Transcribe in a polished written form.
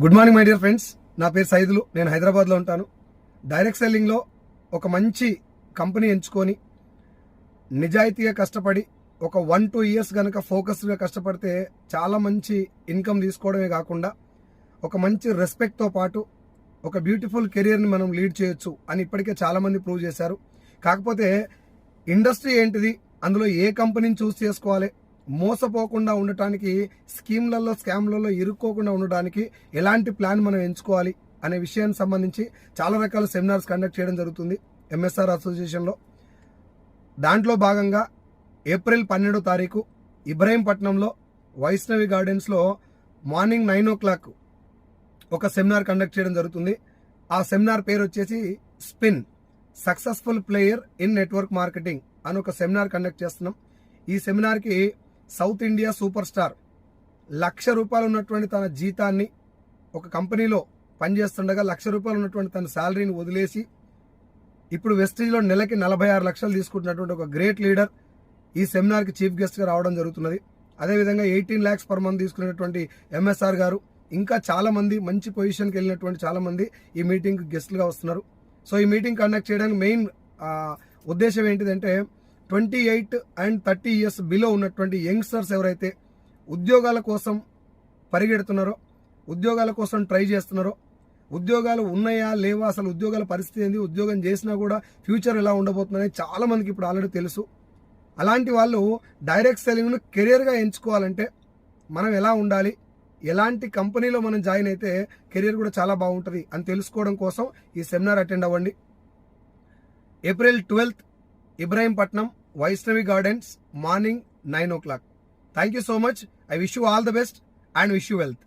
Good morning my dear friends. నా పేరు సైదులు. నేను హైదరాబాద్లో ఉంటాను. డైరెక్ట్ సెల్లింగ్లో ఒక మంచి కంపెనీ ఎంచుకొని నిజాయితీగా కష్టపడి ఒక 1-2 ఇయర్స్ కనుక ఫోకస్డ్గా కష్టపడితే చాలా మంచి ఇన్కమ్ తీసుకోవడమే కాకుండా ఒక మంచి రెస్పెక్ట్తో పాటు ఒక బ్యూటిఫుల్ కెరియర్ని మనం లీడ్ చేయొచ్చు అని ఇప్పటికే చాలామంది ప్రూవ్ చేశారు. కాకపోతే ఇండస్ట్రీ ఏంటిది, అందులో ఏ కంపెనీని చూస్ చేసుకోవాలి, మోసపోకుండా ఉండటానికి, స్కామ్లలో ఇరుక్కోకుండా ఉండడానికి ఎలాంటి ప్లాన్ మనం ఎంచుకోవాలి అనే విషయానికి సంబంధించి చాలా రకాల సెమినార్స్ కండక్ట్ చేయడం జరుగుతుంది ఎంఎస్ఆర్ అసోసియేషన్లో. దాంట్లో భాగంగా ఏప్రిల్ 12వ తారీఖు ఇబ్రహీంపట్నంలో వైష్ణవి గార్డెన్స్లో మార్నింగ్ 9 o'clock ఒక సెమినార్ కండక్ట్ చేయడం జరుగుతుంది. ఆ సెమినార్ పేరు వచ్చేసి spin successful player in network marketing అని ఒక సెమినార్ కండక్ట్ చేస్తున్నాం. ఈ సెమినార్కి సౌత్ ఇండియా సూపర్ స్టార్ ₹1,00,000 ఉన్నటువంటి తన జీతాన్ని ఒక కంపెనీలో పనిచేస్తుండగా ₹1,00,000 ఉన్నటువంటి తన శాలరీని వదిలేసి ఇప్పుడు వెస్టీజ్లో నెలకి 46 లక్షలు తీసుకుంటున్నటువంటి ఒక గ్రేట్ లీడర్ ఈ సెమినార్కి చీఫ్ గెస్ట్గా రావడం జరుగుతున్నది. అదేవిధంగా 18 lakhs per month తీసుకునేటువంటి ఎంఎస్ఆర్ గారు, ఇంకా చాలా మంది మంచి పొజిషన్కి వెళ్ళినటువంటి చాలా మంది ఈ మీటింగ్కి గెస్ట్లుగా వస్తున్నారు. సో ఈ మీటింగ్ కండక్ట్ చేయడానికి మెయిన్ ఉద్దేశం ఏంటిదంటే 28 and 30 years బిలో ఉన్నటువంటి యంగ్స్టర్స్ ఎవరైతే ఉద్యోగాల కోసం పరిగెడుతున్నారో, ఉద్యోగాల కోసం ట్రై చేస్తున్నారో, ఉద్యోగాలు ఉన్నాయా లేవా, అసలు ఉద్యోగాల పరిస్థితి ఏంది, ఉద్యోగం చేసినా కూడా ఫ్యూచర్ ఎలా ఉండబోతుందని చాలా మందికి ఇప్పుడు ఆల్రెడీ తెలుసు. అలాంటి వాళ్ళు డైరెక్ట్ సెల్లింగ్ను కెరియర్గా ఎంచుకోవాలంటే మనం ఎలా ఉండాలి, ఎలాంటి కంపెనీలో మనం జాయిన్ అయితే కెరియర్ కూడా చాలా బాగుంటుంది అని తెలుసుకోవడం కోసం ఈ సెమినార్ అటెండ్ అవ్వండి. April 12th Ibrahimpatnam Vaishnavi gardens morning 9 o'clock. Thank you so much. I wish you all the best and wish you wealth.